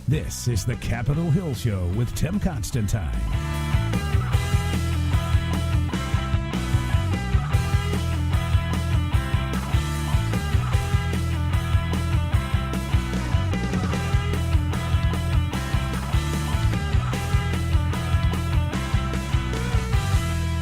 This is the Capitol Hill Show with Tim Constantine.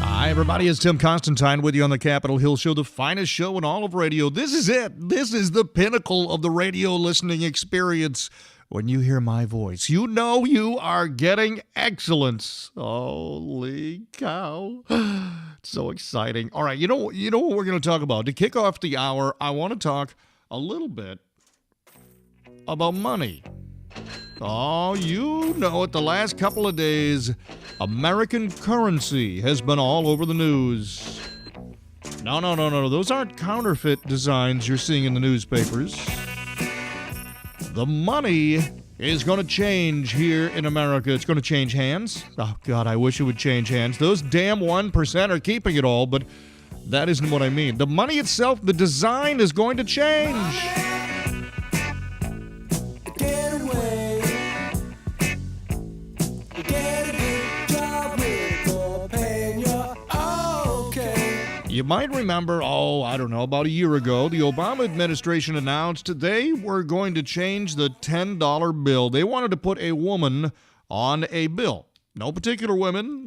Hi, everybody. It's Tim Constantine with you on the Capitol Hill Show, the finest show in all of radio. This is it. This is the pinnacle of the radio listening experience. When you hear my voice, you know you are getting excellence. Holy cow. It's so exciting. All right, you know what we're going to talk about? To kick off the hour, I want to talk a little bit about money. Oh, you know it. The last couple of days, American currency has been all over the news. No. Those aren't counterfeit designs you're seeing in the newspapers. The money is going to change here in America. It's going to change hands. Oh, God, I wish it would change hands. Those damn 1% are keeping it all, but that isn't what I mean. The money itself, the design is going to change. You might remember, about a year ago, the Obama administration announced they were going to change the $10 bill. They wanted to put a woman on a bill. No particular woman.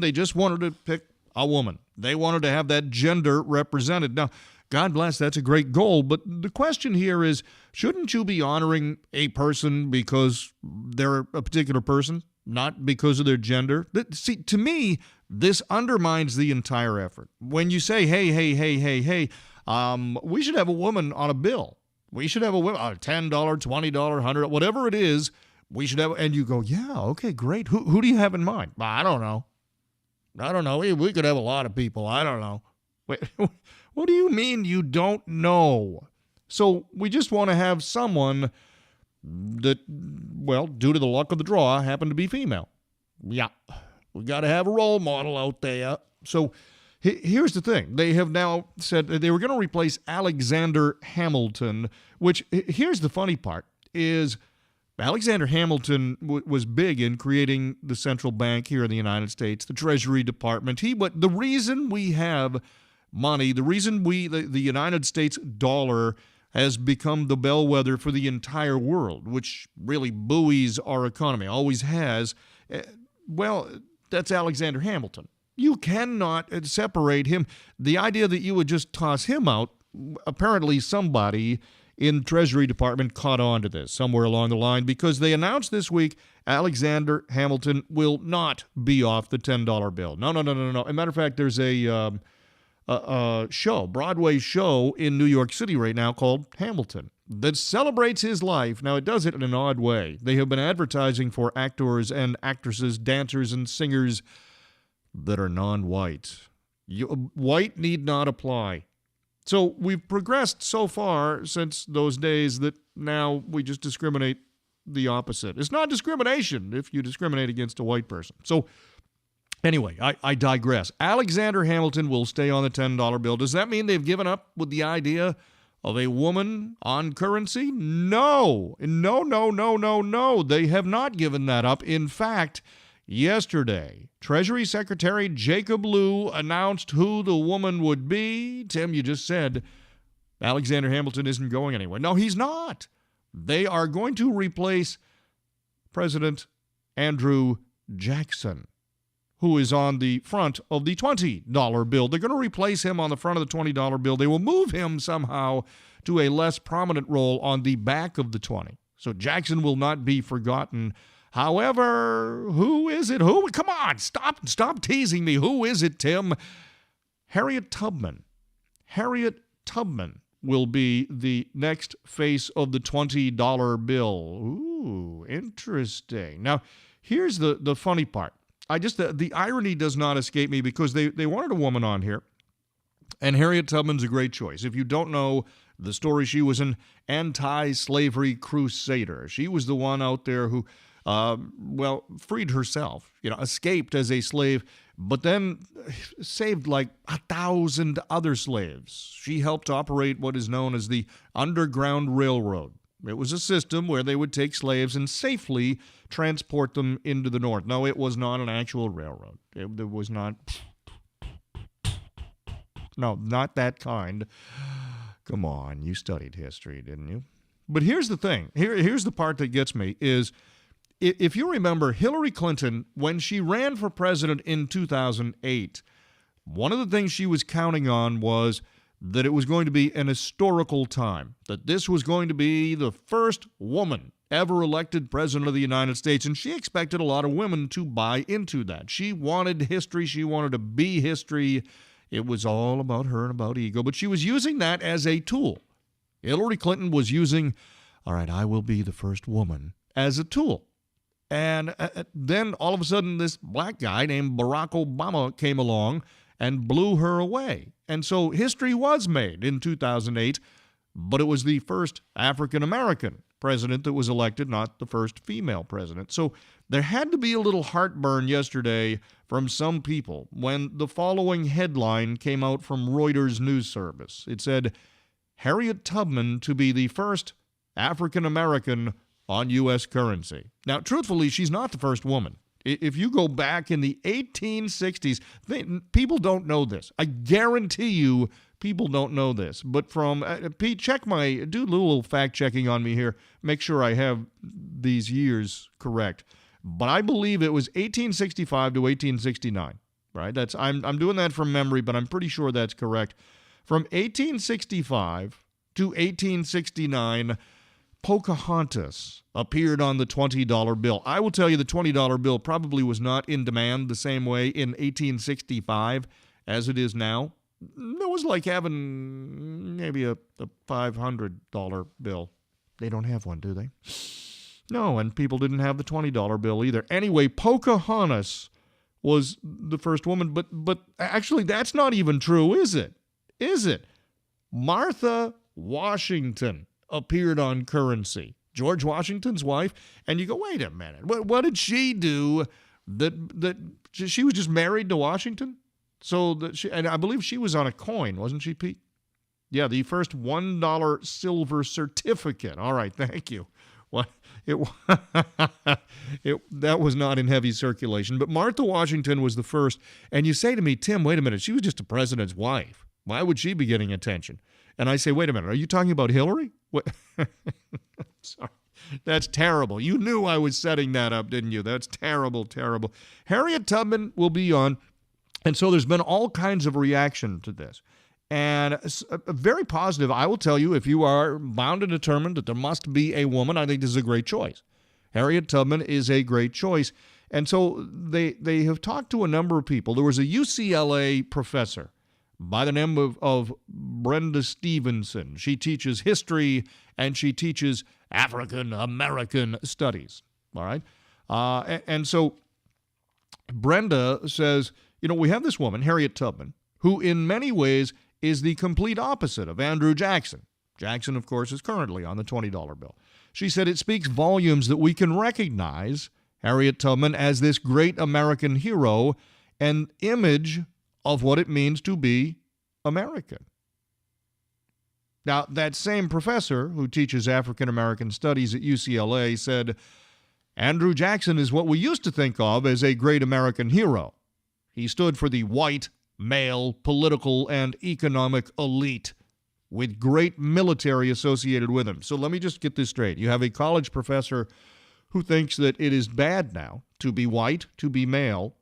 They just wanted to pick a woman. They wanted to have that gender represented. Now, God bless, that's a great goal. But the question here is, shouldn't you be honoring a person because they're a particular person, not because of their gender? See, to me, this undermines the entire effort. When you say, hey, we should have a woman on a bill. We should have a woman, $10, $20, $100, whatever it is, we should have, and you go, yeah, okay, great. Who do you have in mind? I don't know. We could have a lot of people. I don't know. Wait, what do you mean you don't know? So we just want to have someone that, well, due to the luck of the draw, happened to be female. Yeah. We got to have a role model out there. So here's the thing. They have now said that they were going to replace Alexander Hamilton, which, here's the funny part, is Alexander Hamilton was big in creating the central bank here in the United States, the Treasury Department. But the reason we have money, the reason the United States dollar has become the bellwether for the entire world, which really buoys our economy, always has, well, that's Alexander Hamilton. You cannot separate him. The idea that you would just toss him out, apparently somebody in Treasury Department caught on to this somewhere along the line, because they announced this week Alexander Hamilton will not be off the $10 bill. No. As a matter of fact, there's a Broadway show in New York City right now called Hamilton that celebrates his life. Now, it does it in an odd way. They have been advertising for actors and actresses, dancers and singers that are non-white. White need not apply. So we've progressed so far since those days that now we just discriminate the opposite. It's not discrimination if you discriminate against a white person. So anyway, I digress. Alexander Hamilton will stay on the $10 bill. Does that mean they've given up with the idea of a woman on currency? No. They have not given that up. In fact, yesterday, Treasury Secretary Jacob Lew announced who the woman would be. Tim, you just said Alexander Hamilton isn't going anywhere. No, he's not. They are going to replace President Andrew Jackson, who is on the front of the $20 bill. They're going to replace him on the front of the $20 bill. They will move him somehow to a less prominent role on the back of the 20. So Jackson will not be forgotten. However, who is it? Come on, stop teasing me. Who is it, Tim? Harriet Tubman. Harriet Tubman will be the next face of the $20 bill. Ooh, interesting. Now, here's the funny part. The irony does not escape me, because they wanted a woman on here, and Harriet Tubman's a great choice. If you don't know the story, she was an anti-slavery crusader. She was the one out there who, freed herself, escaped as a slave, but then saved like 1,000 other slaves. She helped operate what is known as the Underground Railroad. It was a system where they would take slaves and safely transport them into the North. No, it was not an actual railroad. It was not. No, not that kind. Come on, you studied history, didn't you? But here's the thing. Here's the part that gets me is, if you remember, Hillary Clinton, when she ran for president in 2008, one of the things she was counting on was that it was going to be an historical time, that this was going to be the first woman ever elected president of the United States, and she expected a lot of women to buy into that. She wanted history. She wanted to be history. It was all about her and about ego, but she was using that as a tool. Hillary Clinton was using, all right, I will be the first woman, as a tool. And then all of a sudden this black guy named Barack Obama came along and blew her away. And so history was made in 2008, but it was the first African-American president that was elected, not the first female president. So there had to be a little heartburn yesterday from some people when the following headline came out from Reuters news service. It said, Harriet Tubman to be the first African-American on U.S. currency. Now, truthfully, she's not the first woman. If you go back in the 1860s, people don't know this. I guarantee you people don't know this. But from, Pete, do a little fact checking on me here. Make sure I have these years correct. But I believe it was 1865 to 1869, right? I'm doing that from memory, but I'm pretty sure that's correct. From 1865 to 1869, Pocahontas appeared on the $20 bill. I will tell you the $20 bill probably was not in demand the same way in 1865 as it is now. It was like having maybe a $500 bill. They don't have one, do they? No, and people didn't have the $20 bill either. Anyway, Pocahontas was the first woman, but actually that's not even true, is it? Is it? Martha Washington appeared on currency. George Washington's wife. And you go, wait a minute. What did she do that she was just married to Washington? So and I believe she was on a coin, wasn't she, Pete? Yeah, the first $1 silver certificate. All right, thank you. What that was not in heavy circulation. But Martha Washington was the first. And you say to me, Tim, wait a minute, she was just a president's wife. Why would she be getting attention? And I say, wait a minute, are you talking about Hillary? What? Sorry. That's terrible. You knew I was setting that up, didn't you? That's terrible, terrible. Harriet Tubman will be on. And so there's been all kinds of reaction to this. And very positive. I will tell you, if you are bound and determined that there must be a woman, I think this is a great choice. Harriet Tubman is a great choice. And so they have talked to a number of people. There was a UCLA professor by the name of Brenda Stevenson. She teaches history and she teaches African American studies. All right. And so Brenda says, we have this woman, Harriet Tubman, who in many ways is the complete opposite of Andrew Jackson. Jackson, of course, is currently on the $20 bill. She said it speaks volumes that we can recognize Harriet Tubman as this great American hero and image of what it means to be American. Now, that same professor who teaches African American studies at UCLA said, Andrew Jackson is what we used to think of as a great American hero. He stood for the white, male, political, and economic elite with great military associated with him. So let me just get this straight. You have a college professor who thinks that it is bad now to be white, to be male,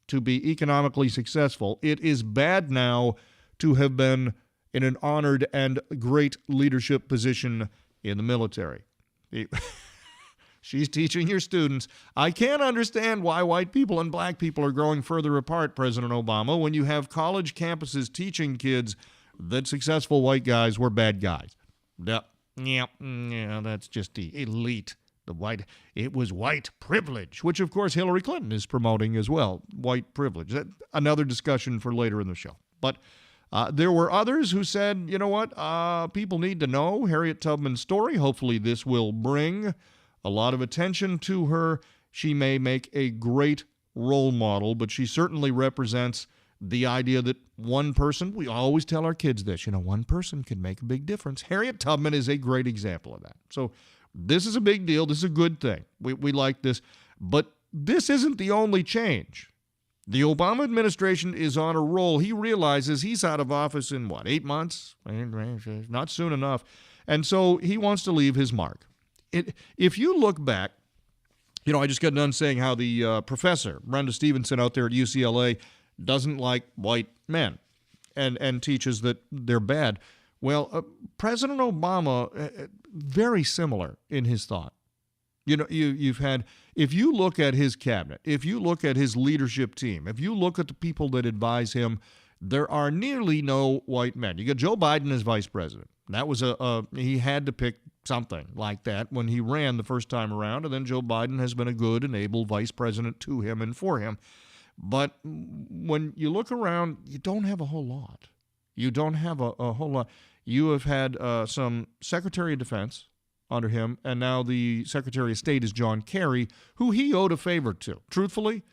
to be economically successful. It is bad now to have been in an honored and great leadership position in the military. She's teaching your students. I can't understand why white people and black people are growing further apart, President Obama, when you have college campuses teaching kids that successful white guys were bad guys. Yeah, that's just the elite. It was white privilege, which of course Hillary Clinton is promoting as well. White privilege. Another discussion for later in the show. But there were others who said, you know what, people need to know Harriet Tubman's story. Hopefully this will bring a lot of attention to her. She may make a great role model, but she certainly represents the idea that one person, we always tell our kids this, one person can make a big difference. Harriet Tubman is a great example of that. So this is a big deal. This is a good thing. We like this. But this isn't the only change. The Obama administration is on a roll. He realizes he's out of office in, 8 months? Not soon enough. And so he wants to leave his mark. If you look back, I just got done saying how the professor, Brenda Stevenson out there at UCLA, doesn't like white men and teaches that they're bad. Well, President Obama, very similar in his thought. You've had, if you look at his cabinet, if you look at his leadership team, if you look at the people that advise him, there are nearly no white men. You got Joe Biden as vice president. That was he had to pick something like that when he ran the first time around, and then Joe Biden has been a good and able vice president to him and for him. But when you look around, you don't have a whole lot. You don't have a whole lot. You have had some Secretary of Defense under him, and now the Secretary of State is John Kerry, who he owed a favor to. Truthfully,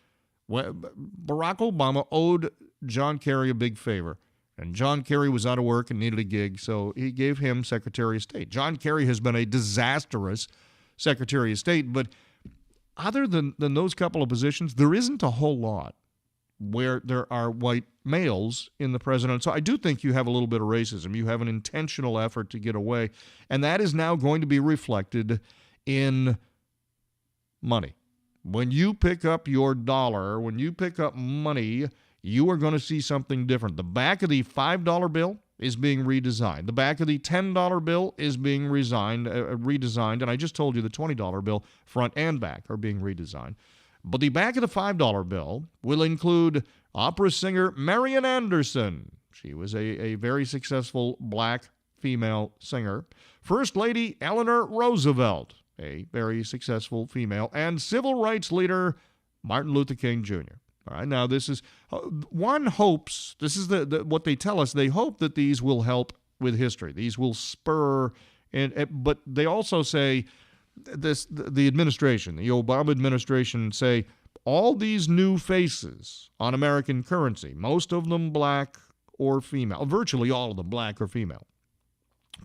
Barack Obama owed John Kerry a big favor, and John Kerry was out of work and needed a gig, so he gave him Secretary of State. John Kerry has been a disastrous Secretary of State, but other than those couple of positions, there isn't a whole lot where there are white males in the president. So I do think you have a little bit of racism. You have an intentional effort to get away, and that is now going to be reflected in money. When you pick up your dollar, when you pick up money, you are going to see something different. The back of the $5 bill is being redesigned. The back of the $10 bill is being redesigned, and I just told you the $20 bill, front and back, are being redesigned. But the back of the $5 bill will include opera singer Marian Anderson. She was a very successful black female singer. First Lady Eleanor Roosevelt, a very successful female. And civil rights leader Martin Luther King Jr. All right, now this is, one hopes, this is what they tell us, they hope that these will help with history. These will spur, but they also say, the administration, the Obama administration, say all these new faces on American currency, most of them black or female, virtually all of them black or female,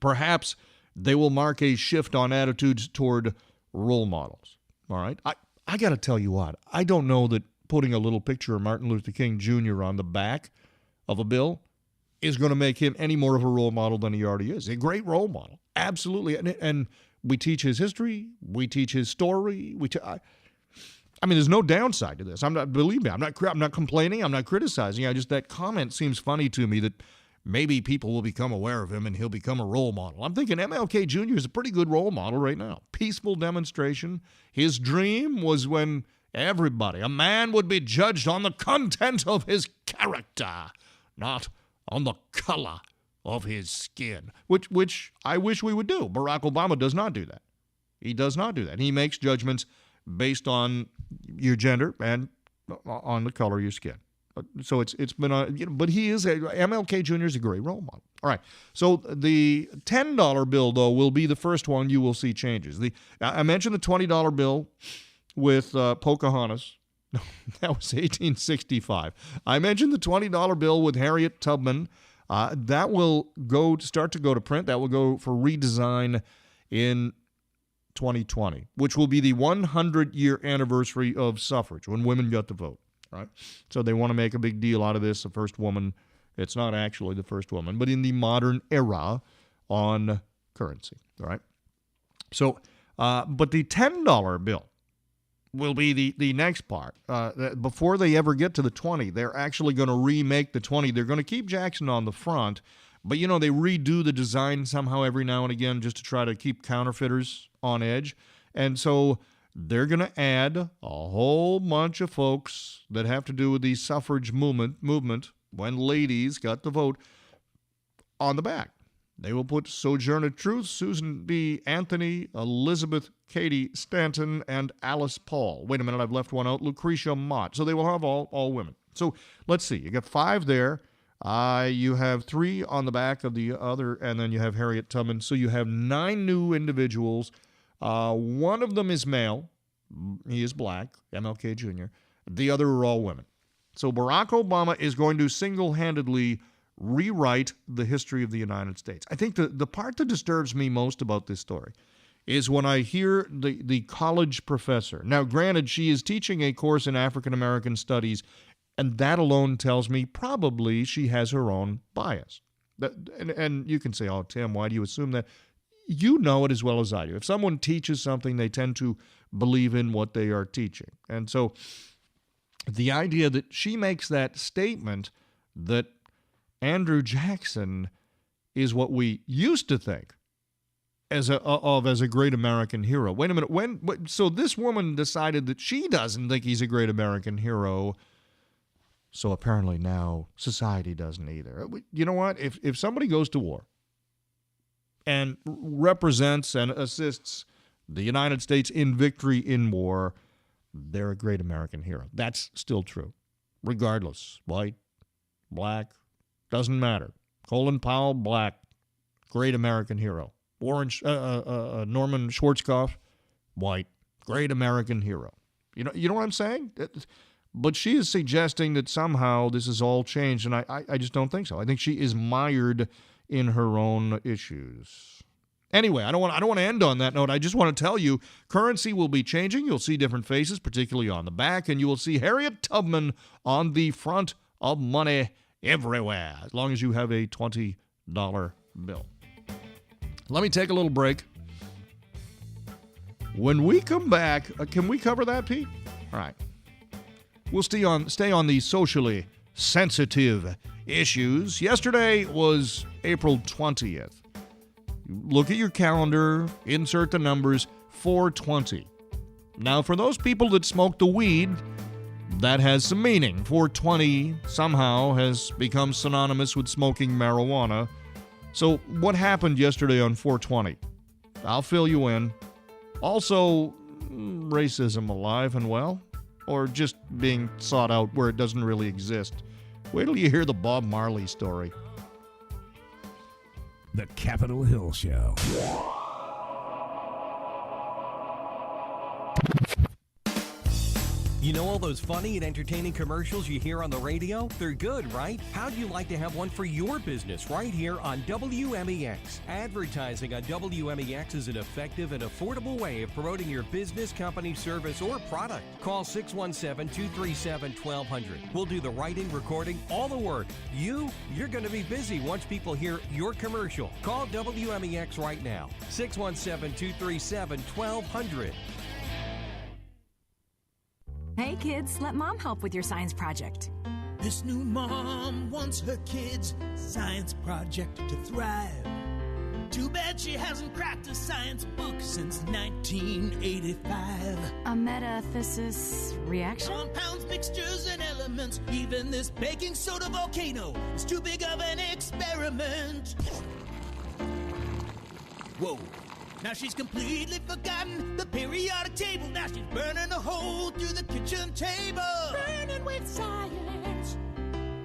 perhaps they will mark a shift on attitudes toward role models. All right? I got to tell you what, I don't know that putting a little picture of Martin Luther King Jr. on the back of a bill is going to make him any more of a role model than he already is. A great role model, absolutely. And we teach his history. We teach his story. I mean, there's no downside to this. Believe me, I'm not complaining. I'm not criticizing. That comment seems funny to me, that maybe people will become aware of him and he'll become a role model. I'm thinking MLK Jr. is a pretty good role model right now. Peaceful demonstration. His dream was when a man would be judged on the content of his character, not on the color of his skin, which I wish we would do. Barack Obama does not do that. He does not do that. He makes judgments based on your gender and on the color of your skin. So it's been but he is MLK Jr. is a great role model. All right. So the $10 bill, though, will be the first one you will see changes. I mentioned the $20 bill with Pocahontas. That was 1865. I mentioned the $20 bill with Harriet Tubman. That will start to go to print. That will go for redesign in 2020, which will be the 100-year anniversary of suffrage, when women got to vote. Right? So they want to make a big deal out of this, the first woman. It's not actually the first woman, but in the modern era on currency. All right? So, but the $10 bill will be the next part. Before they ever get to the 20, they're actually going to remake the 20. They're going to keep Jackson on the front, but, they redo the design somehow every now and again just to try to keep counterfeiters on edge. And so they're going to add a whole bunch of folks that have to do with the suffrage movement when ladies got the vote on the back. They will put Sojourner Truth, Susan B. Anthony, Elizabeth Cady Stanton, and Alice Paul. Wait a minute, I've left one out. Lucretia Mott. So they will have all women. So let's see. You got 5 there. You have 3 on the back of the other, and then you have Harriet Tubman. So you have 9 new individuals. One of them is male. He is black, MLK Jr. The other are all women. So Barack Obama is going to single-handedly rewrite the history of the United States. I think the part that disturbs me most about this story is when I hear the college professor. Now, granted, she is teaching a course in African American studies, and that alone tells me probably she has her own bias. And you can say, oh, Tim, why do you assume that? You know it as well as I do. If someone teaches something, they tend to believe in what they are teaching. And so the idea that she makes that statement that Andrew Jackson is what we used to think as a great American hero. Wait a minute. So this woman decided that she doesn't think he's a great American hero. So apparently now society doesn't either. You know what? If somebody goes to war and represents and assists the United States in victory in war, they're a great American hero. That's still true. Regardless, white, black, doesn't matter. Colin Powell, black, great American hero. Norman Schwarzkopf, white, great American hero. You know what I'm saying? But she is suggesting that somehow this has all changed, and I just don't think so. I think she is mired in her own issues. Anyway, I don't want to end on that note. I just want to tell you, currency will be changing. You'll see different faces, particularly on the back, and you will see Harriet Tubman on the front of money everywhere, as long as you have a $20 bill. Let me take a little break. When we come back, can we cover that, Pete? All right. We'll stay on the socially sensitive issues. Yesterday was April 20th. Look at your calendar, insert the numbers, 420. Now, for those people that smoke the weed, that has some meaning. 420 somehow has become synonymous with smoking marijuana. So what happened yesterday on 420? I'll fill you in. Also, racism alive and well, or just being sought out where it doesn't really exist. Wait till you hear the Bob Marley story. The Capitol Hill Show. You know all those funny and entertaining commercials you hear on the radio? They're good, right? How'd you like to have one for your business right here on WMEX? Advertising on WMEX is an effective and affordable way of promoting your business, company, service, or product. Call 617-237-1200. We'll do the writing, recording, all the work. You're going to be busy once people hear your commercial. Call WMEX right now. 617-237-1200. Hey kids, let mom help with your science project. This new mom wants her kids' science project to thrive. Too bad she hasn't cracked a science book since 1985. A metathesis reaction? Compounds, mixtures, and elements. Even this baking soda volcano is too big of an experiment. Whoa. Now she's completely forgotten the periodic table. Now she's burning a hole through the kitchen table. Burning with science.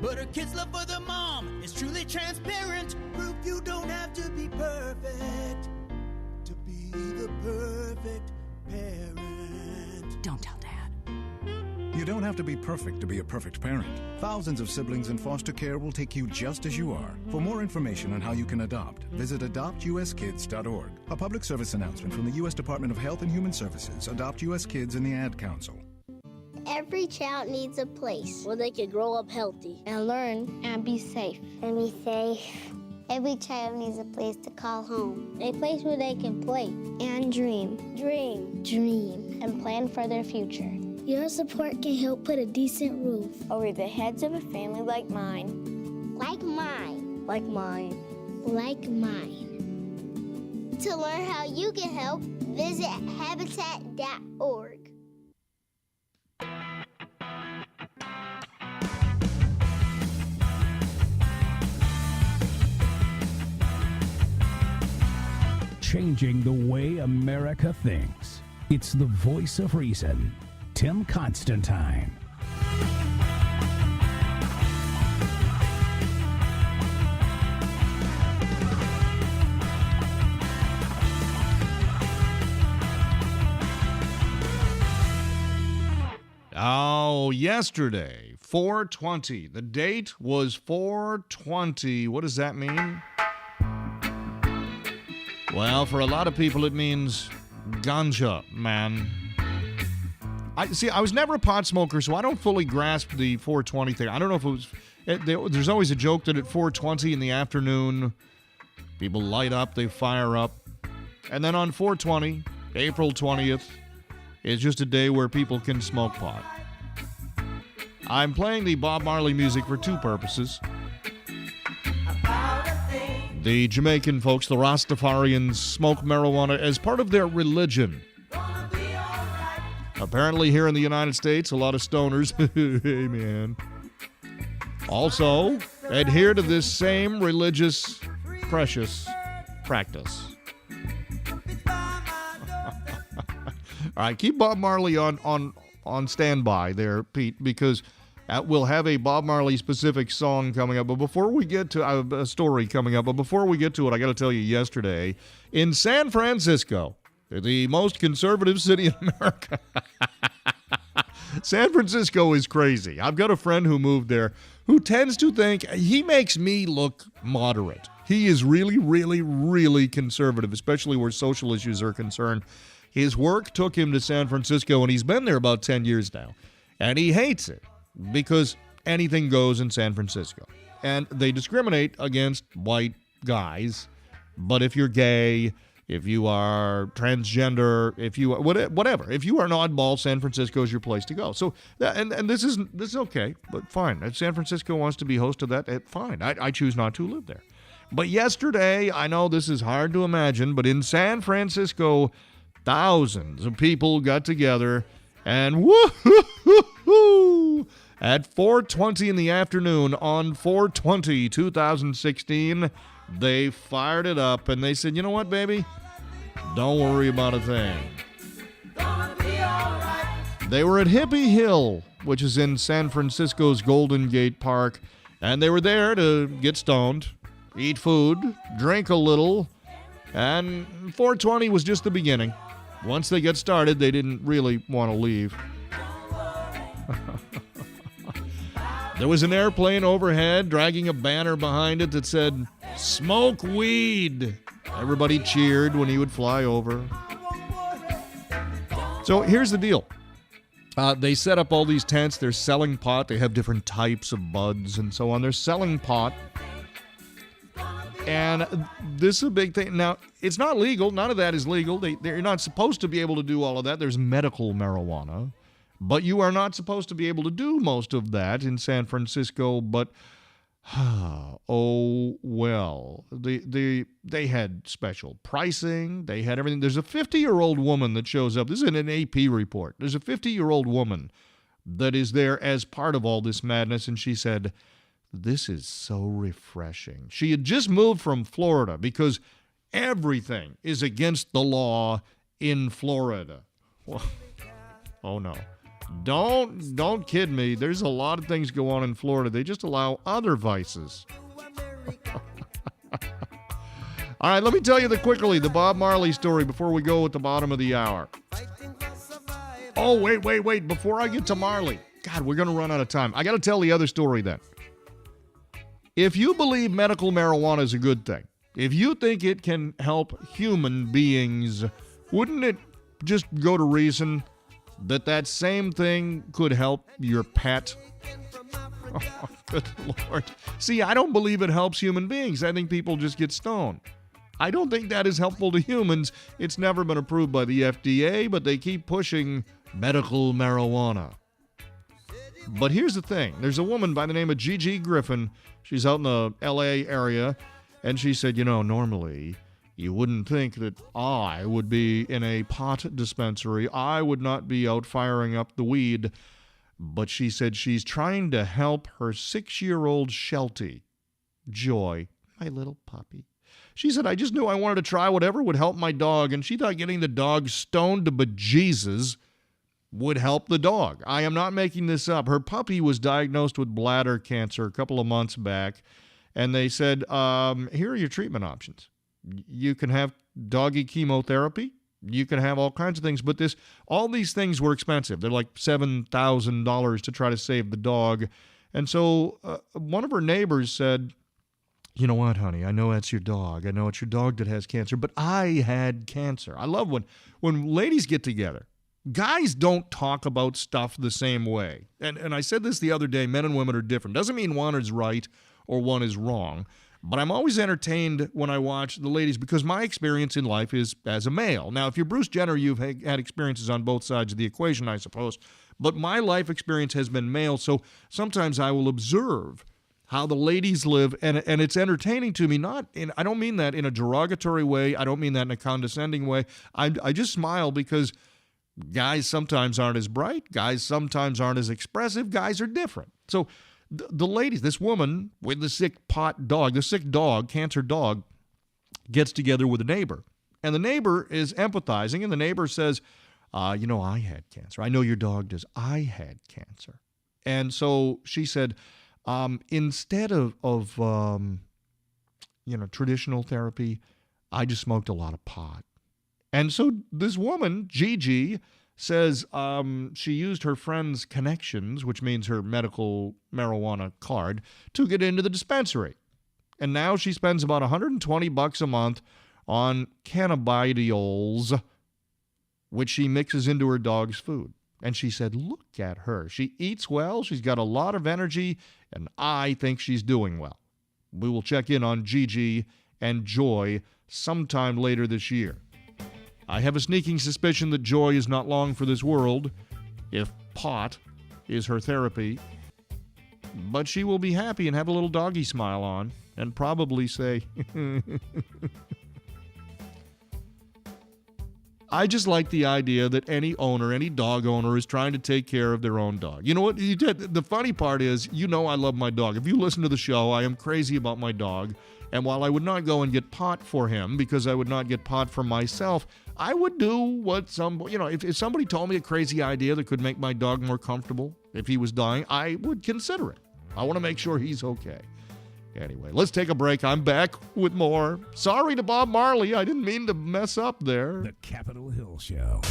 But her kids' love for their mom is truly transparent. Proof you don't have to be perfect to be the perfect parent. Don't tell Dad. You don't have to be perfect to be a perfect parent. Thousands of siblings in foster care will take you just as you are. For more information on how you can adopt, visit adoptuskids.org. A public service announcement from the U.S. Department of Health and Human Services, Adopt U.S. Kids, and the Ad Council. Every child needs a place where they can grow up healthy and learn and be safe. Every child needs a place to call home. A place where they can play And dream. dream, And plan for their future. Your support can help put a decent roof Over the heads of a family like mine. like mine. To learn how you can help, visit habitat.org. Changing the way America thinks. It's the voice of reason. Tim Constantine. Oh, yesterday, 420. The date was 420. What does that mean? Well, for a lot of people, it means ganja, man. I was never a pot smoker, so I don't fully grasp the 420 thing. I don't know if it was... There's always a joke that at 420 in the afternoon, people light up, they fire up. And then on 420, April 20th, is just a day where people can smoke pot. I'm playing the Bob Marley music for two purposes. The Jamaican folks, the Rastafarians, smoke marijuana as part of their religion. Apparently here in the United States, a lot of stoners, hey man, also adhere to this same religious, precious practice. All right, keep Bob Marley on standby there, Pete, because we'll have a Bob Marley specific song coming up. But before we get to a story coming up, but before we get to it, I got to tell you, yesterday in San Francisco, the most conservative city in America. San Francisco is crazy. I've got a friend who moved there who tends to think he makes me look moderate. He is really, really, really conservative, especially where social issues are concerned. His work took him to San Francisco, and he's been there about 10 years now. And he hates it because anything goes in San Francisco. And they discriminate against white guys. But if you're gay, if you are transgender, if you are whatever, if you are an oddball, San Francisco is your place to go. So, and this is okay, but fine. If San Francisco wants to be host to that, fine. I choose not to live there. But yesterday, I know this is hard to imagine, but in San Francisco, thousands of people got together and woo-hoo-hoo-hoo, at 4:20 in the afternoon on 4/20/2016, they fired it up and they said, you know what, baby? Don't worry about a thing. They were at Hippie Hill, which is in San Francisco's Golden Gate Park, and they were there to get stoned, eat food, drink a little, and 4:20 was just the beginning. Once they get started, they didn't really want to leave. There was an airplane overhead dragging a banner behind it that said, "Smoke weed." Everybody cheered when he would fly over. So here's the deal. They set up all these tents. They're selling pot. They have different types of buds and so on. They're selling pot. And this is a big thing. Now, it's not legal. None of that is legal. They're not supposed to be able to do all of that. There's medical marijuana. But you are not supposed to be able to do most of that in San Francisco. But, oh, well. They had special pricing. They had everything. There's a 50-year-old woman that shows up. This is an AP report. There's a 50-year-old woman that is there as part of all this madness. And she said, "This is so refreshing." She had just moved from Florida because everything is against the law in Florida. Well, oh, no. Don't kid me. There's a lot of things go on in Florida. They just allow other vices. All right, let me tell you quickly the Bob Marley story before we go at the bottom of the hour. Oh, wait. Before I get to Marley. God, we're going to run out of time. I got to tell the other story then. If you believe medical marijuana is a good thing, if you think it can help human beings, wouldn't it just go to reason that same thing could help your pet? Oh, good Lord. See, I don't believe it helps human beings. I think people just get stoned. I don't think that is helpful to humans. It's never been approved by the FDA, but they keep pushing medical marijuana. But here's the thing. There's a woman by the name of Gigi Griffin. She's out in the L.A. area, and she said, normally you wouldn't think that I would be in a pot dispensary. I would not be out firing up the weed. But she said she's trying to help her 6-year-old Sheltie, Joy, my little puppy. She said, I just knew I wanted to try whatever would help my dog, and she thought getting the dog stoned to bejesus would help the dog. I am not making this up. Her puppy was diagnosed with bladder cancer a couple of months back, and they said, here are your treatment options. You can have doggy chemotherapy, You can have all kinds of things, but all these things were expensive. They're like $7,000 to try to save the dog. And so one of her neighbors said, you know what, honey, I know that's your dog. I know it's your dog that has cancer, but I had cancer. I love when ladies get together. Guys don't talk about stuff the same way. And I said this the other day, men and women are different. Doesn't mean one is right or one is wrong. But I'm always entertained when I watch the ladies because my experience in life is as a male. Now, if you're Bruce Jenner, you've had experiences on both sides of the equation, I suppose. But my life experience has been male, so sometimes I will observe how the ladies live, and it's entertaining to me. I don't mean that in a derogatory way. I don't mean that in a condescending way. I just smile because guys sometimes aren't as bright. Guys sometimes aren't as expressive. Guys are different. So the ladies, this woman with the sick cancer dog, gets together with a neighbor. And the neighbor is empathizing, and the neighbor says, I had cancer. I know your dog does. I had cancer. And so she said, instead of traditional therapy, I just smoked a lot of pot. And so this woman, Gigi, says she used her friend's connections, which means her medical marijuana card, to get into the dispensary. And now she spends about $120 a month on cannabidiols, which she mixes into her dog's food. And she said, look at her. She eats well, she's got a lot of energy, and I think she's doing well. We will check in on Gigi and Joy sometime later this year. I have a sneaking suspicion that Joy is not long for this world, if pot is her therapy. But she will be happy and have a little doggy smile on and probably say, I just like the idea that any dog owner is trying to take care of their own dog. You know what? The funny part is, I love my dog. If you listen to the show, I am crazy about my dog. And while I would not go and get pot for him because I would not get pot for myself, I would do what if somebody told me a crazy idea that could make my dog more comfortable if he was dying, I would consider it. I want to make sure he's okay. Anyway, let's take a break. I'm back with more. Sorry to Bob Marley. I didn't mean to mess up there. The Capitol Hill Show.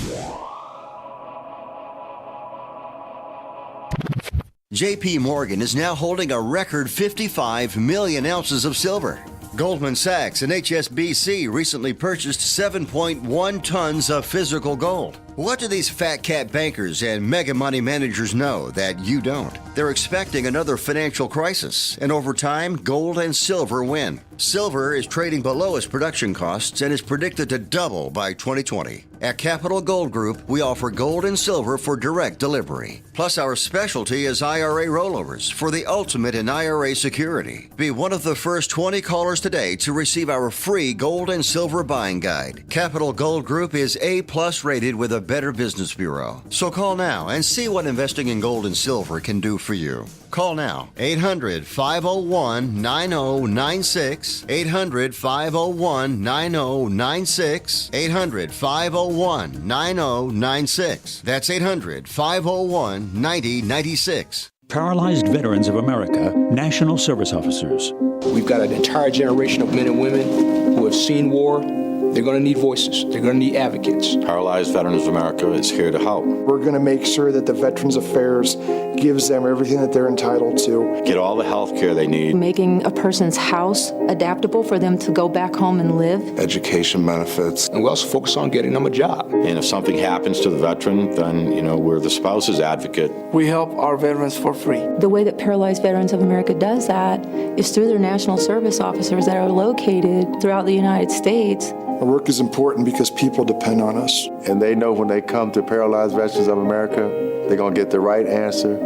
J.P. Morgan is now holding a record 55 million ounces of silver. Goldman Sachs and HSBC recently purchased 7.1 tons of physical gold. What do these fat cat bankers and mega money managers know that you don't? They're expecting another financial crisis, and over time, gold and silver win. Silver is trading below its production costs and is predicted to double by 2020. At Capital Gold Group, we offer gold and silver for direct delivery. Plus, our specialty is IRA rollovers for the ultimate in IRA security. Be one of the first 20 callers today to receive our free gold and silver buying guide. Capital Gold Group is A+ rated with a Better Business Bureau. So call now and see what investing in gold and silver can do for you. Call now, 800-501-9096, 800-501-9096, 800-501-9096. That's 800-501-9096. Paralyzed Veterans of America, National Service Officers. We've got an entire generation of men and women who have seen war. They're going to need voices. They're going to need advocates. Paralyzed Veterans of America is here to help. We're going to make sure that the Veterans Affairs gives them everything that they're entitled to. Get all the health care they need. Making a person's house adaptable for them to go back home and live. Education benefits. And we also focus on getting them a job. And if something happens to the veteran, then, we're the spouse's advocate. We help our veterans for free. The way that Paralyzed Veterans of America does that is through their National Service Officers that are located throughout the United States. Our work is important because people depend on us. And they know when they come to Paralyzed Veterans of America, they're going to get the right answer,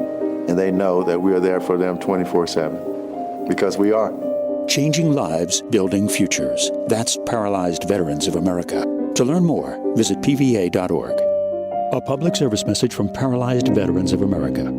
and they know that we are there for them 24/7, because we are. Changing lives, building futures. That's Paralyzed Veterans of America. To learn more, visit pva.org. A public service message from Paralyzed Veterans of America.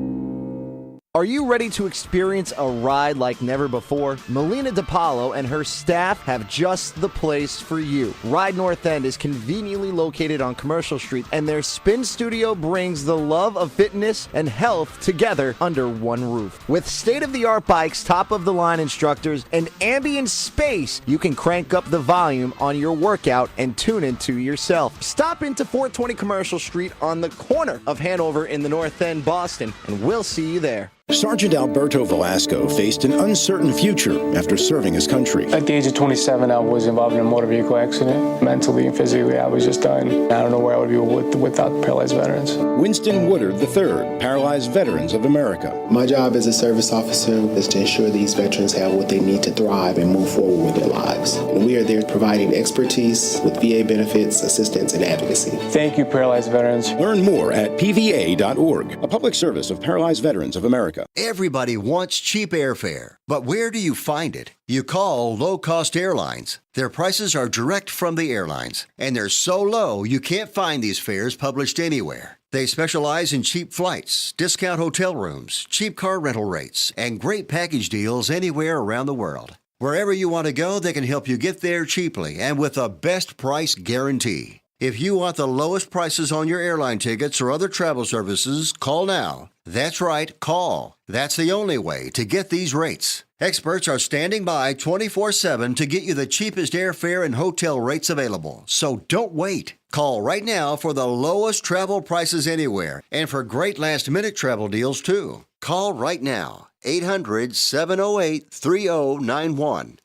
Are you ready to experience a ride like never before? Melina DiPaolo and her staff have just the place for you. Ride North End is conveniently located on Commercial Street, and their spin studio brings the love of fitness and health together under one roof. With state-of-the-art bikes, top-of-the-line instructors, and ambient space, you can crank up the volume on your workout and tune into yourself. Stop into 420 Commercial Street on the corner of Hanover in the North End, Boston, and we'll see you there. Sergeant Alberto Velasco faced an uncertain future after serving his country. At the age of 27, I was involved in a motor vehicle accident. Mentally and physically, I was just done. I don't know where I would be without paralyzed veterans. Winston Woodard III, Paralyzed Veterans of America. My job as a service officer is to ensure these veterans have what they need to thrive and move forward with their lives. And we are there providing expertise with VA benefits, assistance, and advocacy. Thank you, Paralyzed Veterans. Learn more at pva.org, a public service of Paralyzed Veterans of America. Everybody wants cheap airfare, but where do you find it? You call low-cost airlines. Their prices are direct from the airlines, and they're so low you can't find these fares published anywhere. They specialize in cheap flights, discount hotel rooms, cheap car rental rates, and great package deals anywhere around the world. Wherever you want to go, they can help you get there cheaply and with a best price guarantee. If you want the lowest prices on your airline tickets or other travel services, call now. That's right, call. That's the only way to get these rates. Experts are standing by 24/7 to get you the cheapest airfare and hotel rates available. So don't wait. Call right now for the lowest travel prices anywhere and for great last-minute travel deals, too. Call right now. 800-708-3091.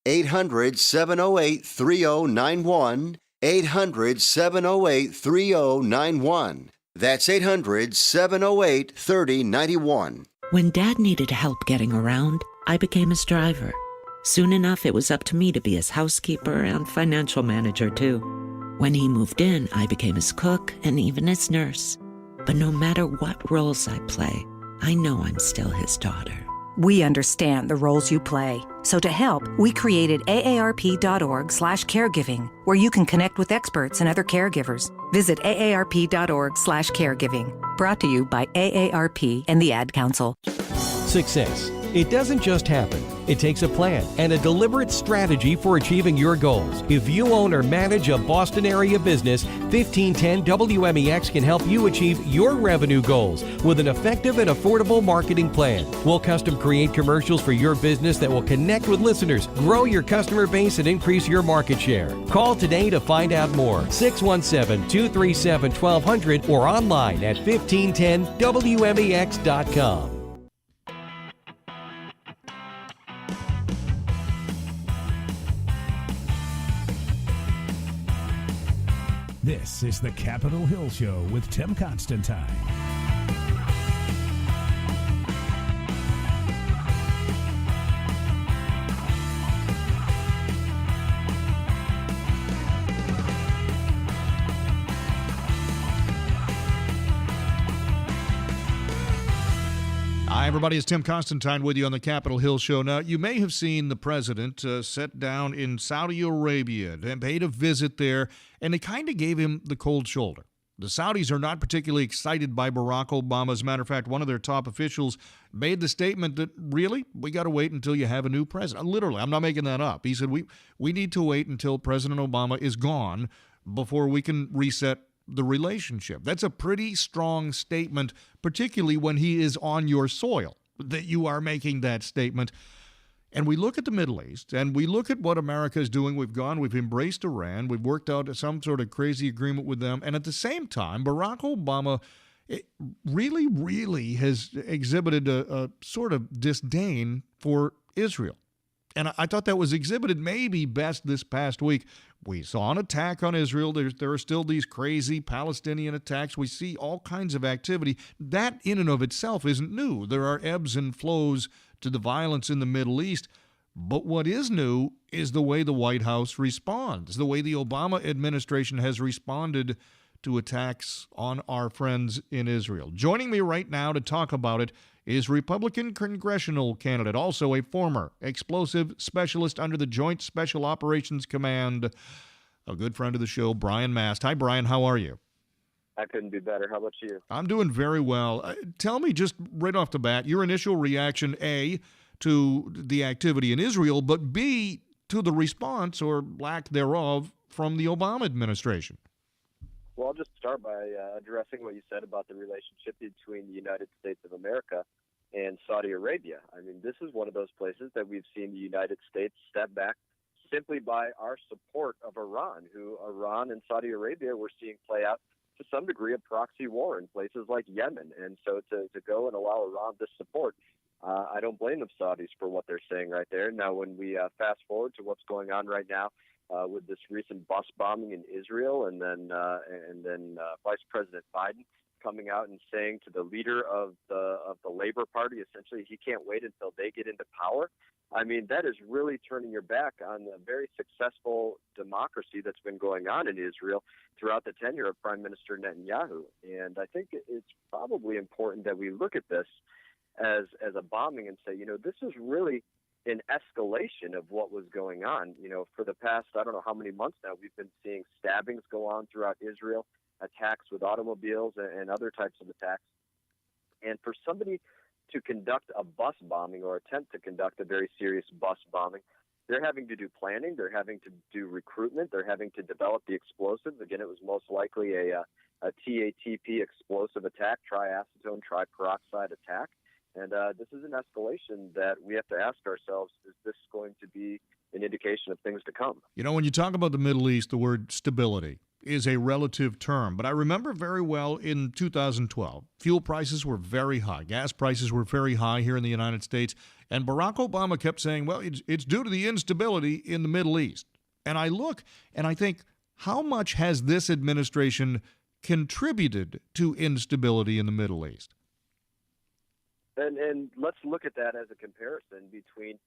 800-708-3091. 800-708-3091. That's 800-708-3091. When Dad needed help getting around, I became his driver. Soon enough, it was up to me to be his housekeeper and financial manager, too. When he moved in, I became his cook and even his nurse. But no matter what roles I play, I know I'm still his daughter. We understand the roles you play. So to help, we created aarp.org/caregiving, where you can connect with experts and other caregivers. Visit aarp.org/caregiving. Brought to you by AARP and the Ad Council. Success. It doesn't just happen. It takes a plan and a deliberate strategy for achieving your goals. If you own or manage a Boston area business, 1510 WMEX can help you achieve your revenue goals with an effective and affordable marketing plan. We'll custom create commercials for your business that will connect with listeners, grow your customer base, and increase your market share. Call today to find out more. 617-237-1200 or online at 1510WMEX.com. This is the Capitol Hill Show with Tim Constantine. Hi, everybody. It's Tim Constantine with you on the Capitol Hill Show. Now, you may have seen the president sit down in Saudi Arabia and paid a visit there, and they kind of gave him the cold shoulder. The Saudis are not particularly excited by Barack Obama. As a matter of fact, one of their top officials made the statement that, really, we got to wait until you have a new president. Literally, I'm not making that up. He said, we need to wait until President Obama is gone before we can reset the relationship. That's a pretty strong statement, particularly when he is on your soil, that you are making that statement. And we look at the Middle East, and we look at what America is doing. We've embraced Iran. We've worked out some sort of crazy agreement with them. And at the same time, Barack Obama really, really has exhibited a sort of disdain for Israel. And I thought that was exhibited maybe best this past week. We saw an attack on Israel. There are still these crazy Palestinian attacks. We see all kinds of activity. That in and of itself isn't new. There are ebbs and flows to the violence in the Middle East. But what is new is the way the White House responds, the way the Obama administration has responded to attacks on our friends in Israel. Joining me right now to talk about it is Republican congressional candidate, also a former explosive specialist under the Joint Special Operations Command, a good friend of the show, Brian Mast. Hi, Brian. How are you? I couldn't do better. How about you? I'm doing very well. Tell me just right off the bat, your initial reaction, A, to the activity in Israel, but B, to the response or lack thereof from the Obama administration. Well, I'll just start by addressing what you said about the relationship between the United States of America and Saudi Arabia. I mean, this is one of those places that we've seen the United States step back simply by our support of Iran, who Iran and Saudi Arabia we're seeing play out to some degree a proxy war in places like Yemen. And so to go and allow Iran this support, I don't blame the Saudis for what they're saying right there. Now, when we fast forward to what's going on right now with this recent bus bombing in Israel, and then Vice President Biden coming out and saying to the leader of the Labor Party, essentially, he can't wait until they get into power. I mean, that is really turning your back on the very successful democracy that's been going on in Israel throughout the tenure of Prime Minister Netanyahu. And I think it's probably important that we look at this as a bombing and say, this is really an escalation of what was going on. For the past, I don't know how many months now, we've been seeing stabbings go on throughout Israel, attacks with automobiles and other types of attacks. And for somebody to conduct a bus bombing or attempt to conduct a very serious bus bombing, they're having to do planning, they're having to do recruitment, they're having to develop the explosives. Again, it was most likely a TATP explosive attack, triacetone triperoxide attack. And this is an escalation that we have to ask ourselves, is this going to be an indication of things to come? When you talk about the Middle East, the word stability is a relative term. But I remember very well in 2012, fuel prices were very high. Gas prices were very high here in the United States. And Barack Obama kept saying, well, it's due to the instability in the Middle East. And I look and I think, how much has this administration contributed to instability in the Middle East? And let's look at that as a comparison between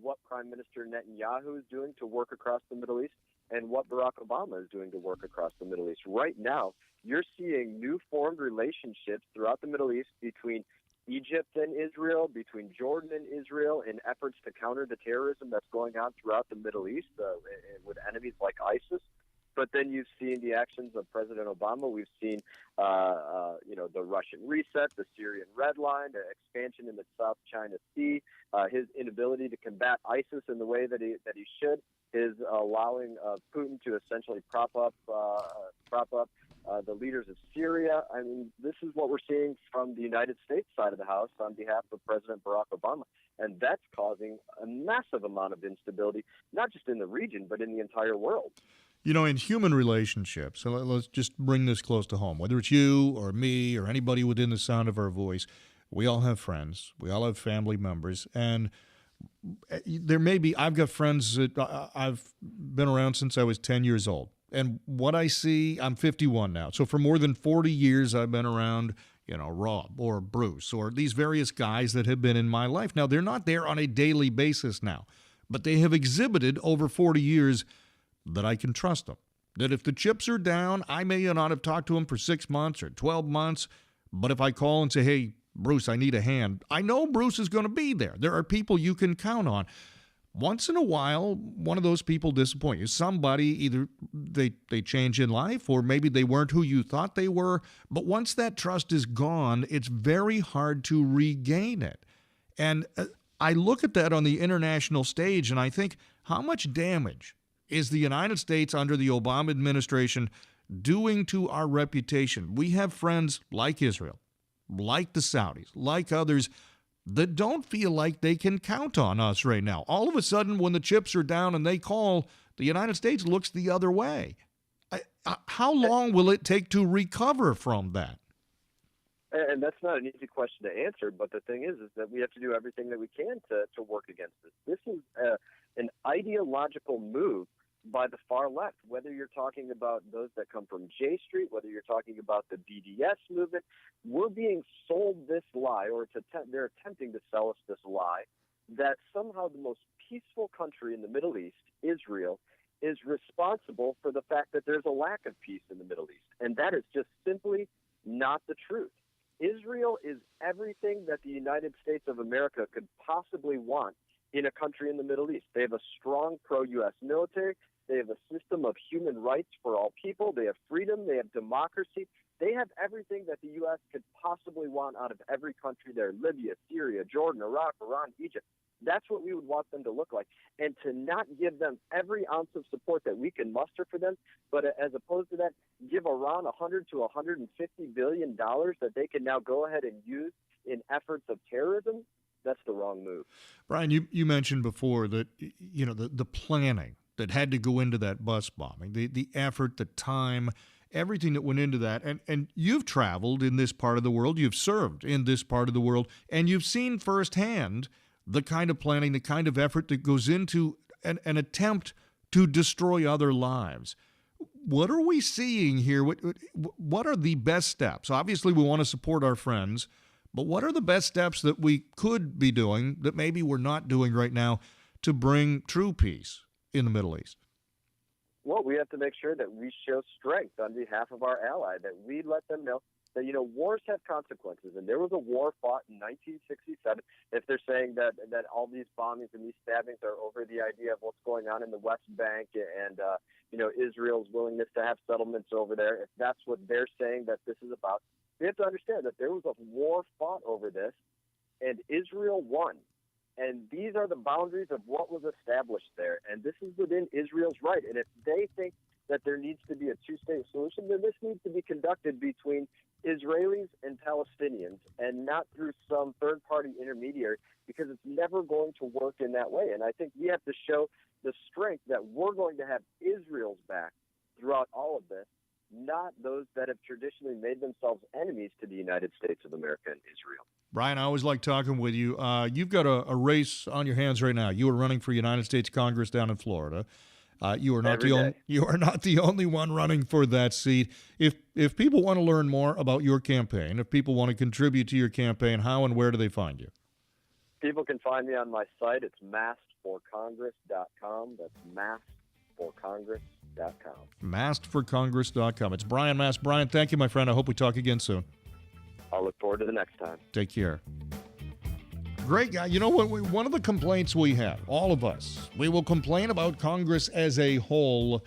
what Prime Minister Netanyahu is doing to work across the Middle East and what Barack Obama is doing to work across the Middle East. Right now, you're seeing new formed relationships throughout the Middle East between Egypt and Israel, between Jordan and Israel, in efforts to counter the terrorism that's going on throughout the Middle East with enemies like ISIS. But then you've seen the actions of President Obama. We've seen, the Russian reset, the Syrian red line, the expansion in the South China Sea, his inability to combat ISIS in the way that he should, his allowing Putin to essentially prop up the leaders of Syria. I mean, this is what we're seeing from the United States side of the house on behalf of President Barack Obama. And that's causing a massive amount of instability, not just in the region, but in the entire world. In human relationships, so let's just bring this close to home, whether it's you or me or anybody within the sound of our voice, we all have friends, we all have family members, and there may be, I've got friends that I've been around since I was 10 years old, and what I see, I'm 51 now, so for more than 40 years I've been around, Rob or Bruce or these various guys that have been in my life. Now, they're not there on a daily basis now, but they have exhibited over 40 years that I can trust them. That if the chips are down, I may not have talked to them for 6 months or 12 months, but if I call and say, hey, Bruce, I need a hand, I know Bruce is going to be there. There are people you can count on. Once in a while, one of those people disappoint you. Somebody, either they change in life or maybe they weren't who you thought they were, but once that trust is gone, it's very hard to regain it. And I look at that on the international stage and I think, how much damage is the United States under the Obama administration doing to our reputation? We have friends like Israel, like the Saudis, like others that don't feel like they can count on us right now. All of a sudden, when the chips are down and they call, the United States looks the other way. How long will it take to recover from that? And that's not an easy question to answer, but the thing is that we have to do everything that we can to work against this. This is an ideological move by the far left, whether you're talking about those that come from J Street, whether you're talking about the BDS movement. We're being sold this lie, or they're attempting to sell us this lie, that somehow the most peaceful country in the Middle East, Israel, is responsible for the fact that there's a lack of peace in the Middle East. And that is just simply not the truth. Israel is everything that the United States of America could possibly want in a country in the Middle East. They have a strong pro-U.S. military. They have a system of human rights for all people. They have freedom. They have democracy. They have everything that the U.S. could possibly want out of every country there: Libya, Syria, Jordan, Iraq, Iran, Egypt. That's what we would want them to look like. And to not give them every ounce of support that we can muster for them, but as opposed to that, give Iran $100 to $150 billion that they can now go ahead and use in efforts of terrorism, that's the wrong move. Brian, you mentioned before that, you know, the planning that had to go into that bus bombing, the effort, the time, everything that went into that. And you've traveled in this part of the world, you've served in this part of the world, and you've seen firsthand the kind of planning, the kind of effort that goes into an attempt to destroy other lives. What are we seeing here? What are the best steps? Obviously, we want to support our friends, but what are the best steps that we could be doing that maybe we're not doing right now to bring true peace in the Middle East? Well, we have to make sure that we show strength on behalf of our ally, that we let them know that, you know, wars have consequences. And there was a war fought in 1967. If they're saying that all these bombings and these stabbings are over the idea of what's going on in the West Bank and, you know, Israel's willingness to have settlements over there, if that's what they're saying that this is about, we have to understand that there was a war fought over this, and Israel won. And these are the boundaries of what was established there. And this is within Israel's right. And if they think that there needs to be a two-state solution, then this needs to be conducted between Israelis and Palestinians and not through some third-party intermediary, because it's never going to work in that way. And I think we have to show the strength that we're going to have Israel's back throughout all of this, not those that have traditionally made themselves enemies to the United States of America and Israel. Brian, I always like talking with you. You've got a race on your hands right now. You are running for United States Congress down in Florida. You are not the only one running for that seat. If people want to learn more about your campaign, if people want to contribute to your campaign, how and where do they find you? People can find me on my site. It's mastforcongress.com. That's mastforcongress.com. Mastforcongress.com. It's Brian Mast. Brian, thank you, my friend. I hope we talk again soon. I'll look forward to the next time. Take care. Great guy. You know what? One of the complaints we have, all of us, we will complain about Congress as a whole.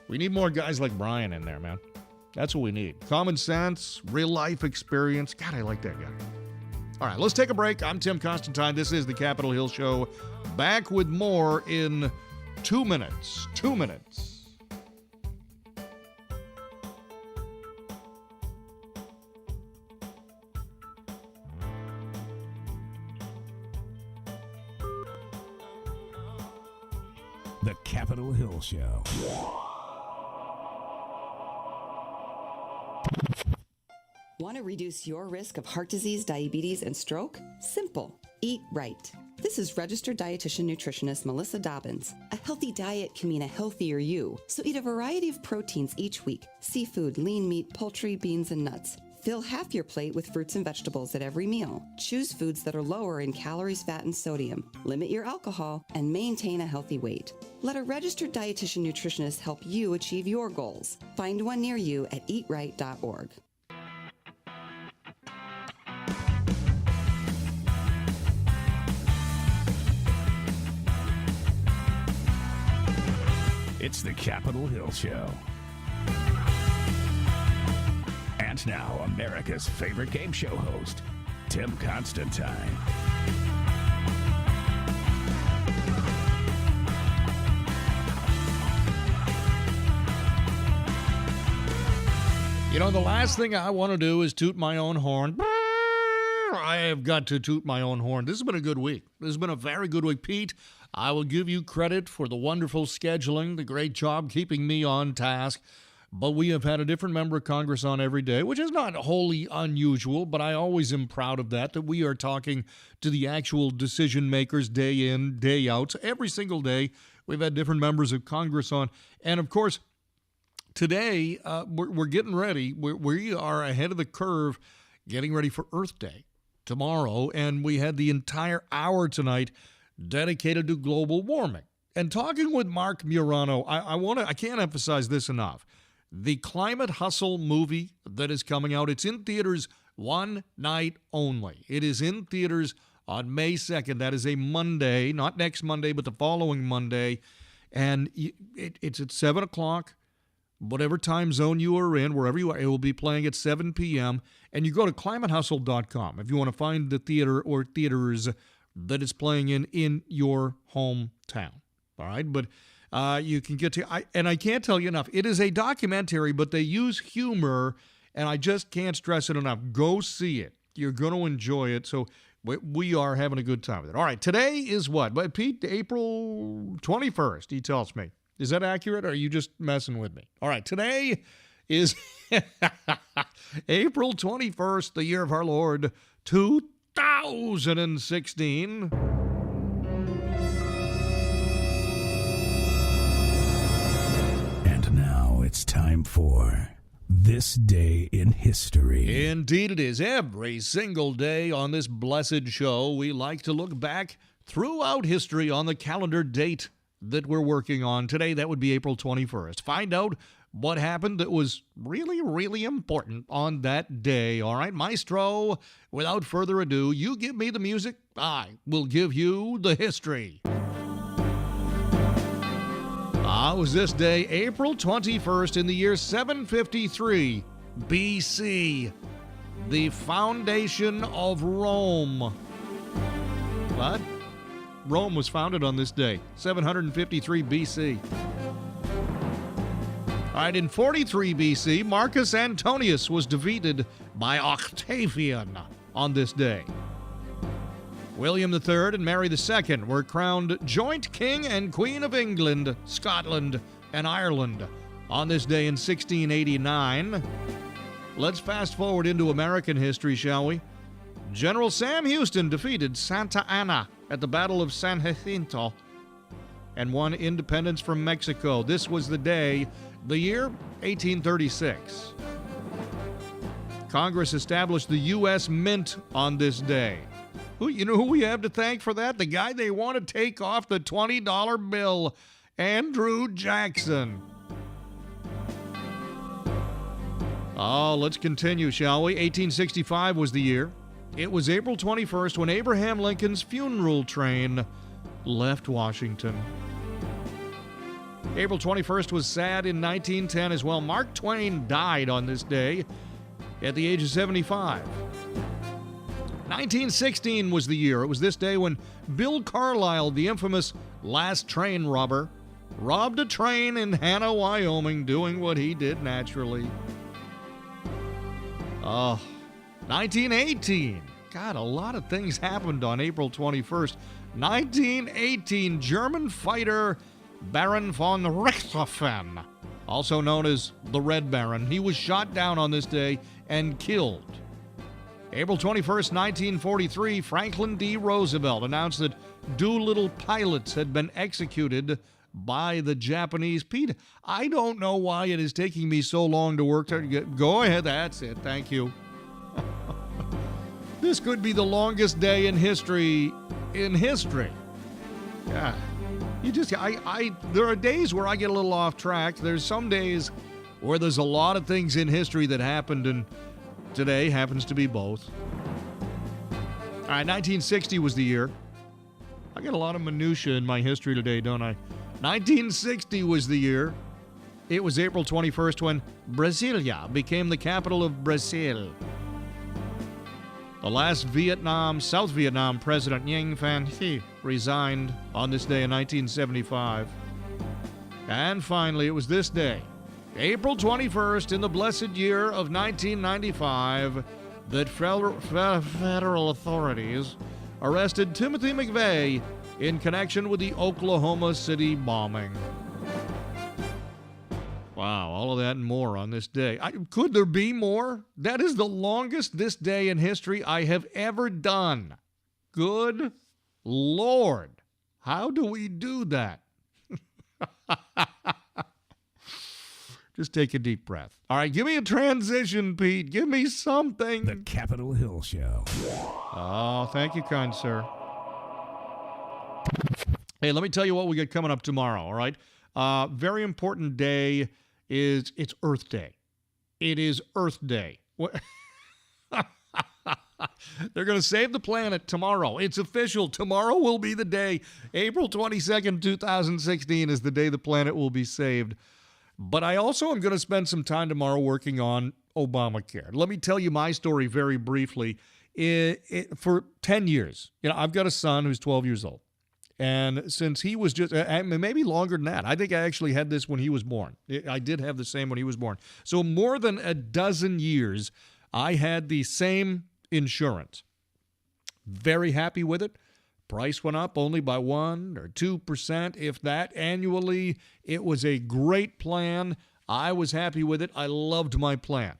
We need more guys like Brian in there, man. That's what we need. Common sense, real life experience. God, I like that guy. All right, let's take a break. I'm Tim Constantine. This is the Capitol Hill Show. Back with more in 2 minutes. 2 minutes. The Capitol Hill Show. Want to reduce your risk of heart disease, diabetes, and stroke? Simple. Eat right. This is registered dietitian nutritionist Melissa Dobbins. A healthy diet can mean a healthier you, so eat a variety of proteins each week: seafood, lean meat, poultry, beans, and nuts. Fill half your plate with fruits and vegetables at every meal. Choose foods that are lower in calories, fat, and sodium. Limit your alcohol and maintain a healthy weight. Let a registered dietitian nutritionist help you achieve your goals. Find one near you at eatright.org. It's the Capitol Hill Show. And now, America's favorite game show host, Tim Constantine. You know, the last thing I want to do is toot my own horn. I have got to toot my own horn. This has been a good week. This has been a very good week. Pete, I will give you credit for the wonderful scheduling, the great job keeping me on task. But we have had a different member of Congress on every day, which is not wholly unusual, but I always am proud of that we are talking to the actual decision makers day in, day out. So every single day, we've had different members of Congress on. And of course, today, we're getting ready. We are ahead of the curve, getting ready for Earth Day tomorrow. And we had the entire hour tonight dedicated to global warming. And talking with Mark Murano, I can't emphasize this enough. The Climate Hustle movie that is coming out, it's in theaters one night only. It is in theaters on May 2nd. That is a Monday, not next Monday, but the following Monday. And it's at 7 o'clock whatever time zone you are in, wherever you are, it will be playing at 7 p.m. And you go to climatehustle.com if you want to find the theater or theaters that it's playing in your hometown. All right, but you can get to, and I can't tell you enough. It is a documentary, but they use humor, and I just can't stress it enough. Go see it. You're going to enjoy it. So we are having a good time with it. All right, today is what? But Pete, April 21st, he tells me. Is that accurate, or are you just messing with me? All right, today is April 21st, the year of our Lord, 2016. And now it's time for This Day in History. Indeed it is. Every single day on this blessed show, we like to look back throughout history on the calendar date that we're working on. Today, that would be April 21st. Find out what happened that was really, really important on that day. All right, Maestro, without further ado, you give me the music, I will give you the history. Was this day, April 21st, in the year 753 BC, the foundation of Rome. What? Rome was founded on this day, 753 BC. All right, in 43 BC, Marcus Antonius was defeated by Octavian on this day. William III and Mary II were crowned joint King and Queen of England, Scotland, and Ireland on this day in 1689. Let's fast forward into American history, shall we? General Sam Houston defeated Santa Anna at the Battle of San Jacinto and won independence from Mexico. This was the day, the year 1836. Congress established the U.S. Mint on this day. You know who we have to thank for that? The guy they want to take off the $20 bill, Andrew Jackson. Oh, let's continue, shall we? 1865 was the year. It was April 21st when Abraham Lincoln's funeral train left Washington. April 21st was sad in 1910 as well. Mark Twain died on this day at the age of 75. 1916 was the year. It was this day when Bill Carlisle, the infamous last train robber, robbed a train in Hannah, Wyoming, doing what he did naturally. 1918. God, a lot of things happened on April 21st. 1918, German fighter Baron von Richthofen, also known as the Red Baron, he was shot down on this day and killed. April 21st, 1943, Franklin D. Roosevelt announced that Doolittle pilots had been executed by the Japanese. Pete, I don't know why it is taking me so long to work. Go ahead, that's it. Thank you. This could be the longest day in history. Yeah. There are days where I get a little off track. There's some days where there's a lot of things in history that happened, and today happens to be both. All right, 1960 was the year. I got a lot of minutia in my history today, don't I? 1960 was the year. It was April 21st when Brasilia became the capital of Brazil. The last South Vietnam president, Nguyen Van Thi, resigned on this day in 1975. And finally, it was this day, April 21st, in the blessed year of 1995, that federal authorities arrested Timothy McVeigh in connection with the Oklahoma City bombing. Wow, all of that and more on this day. Could there be more? That is the longest this day in history I have ever done. Good Lord. How do we do that? Just take a deep breath. All right, give me a transition, Pete. Give me something. The Capitol Hill Show. Oh, thank you, kind sir. Hey, let me tell you what we got coming up tomorrow, all right? Very important day it's Earth Day. It is Earth Day. They're going to save the planet tomorrow. It's official. Tomorrow will be the day. April 22nd, 2016 is the day the planet will be saved. But I also am going to spend some time tomorrow working on Obamacare. Let me tell you my story very briefly. For 10 years, I've got a son who's 12 years old. And since he was just, maybe longer than that, I think I actually had this when he was born. I did have the same when he was born. So more than a dozen years, I had the same insurance. Very happy with it. Price went up only by 1 or 2%, if that, annually. It was a great plan. I was happy with it. I loved my plan.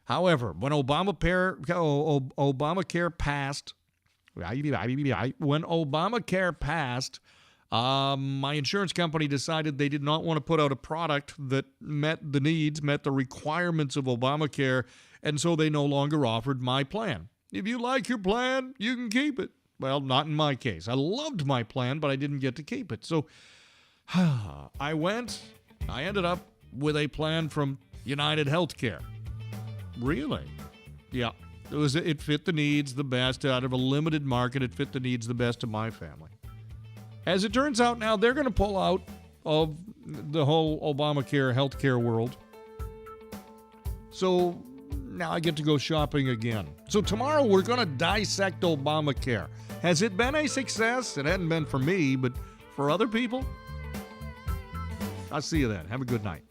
However, when Obamacare passed, my insurance company decided they did not want to put out a product that met the needs, met the requirements of Obamacare, and so they no longer offered my plan. If you like your plan, you can keep it. Well, not in my case. I loved my plan, but I didn't get to keep it. So I ended up with a plan from United Healthcare. Really? Yeah. It fit the needs the best out of a limited market. It fit the needs the best of my family. As it turns out now, they're going to pull out of the whole Obamacare healthcare world. So now I get to go shopping again. So tomorrow we're going to dissect Obamacare. Has it been a success? It hadn't been for me, but for other people? I'll see you then. Have a good night.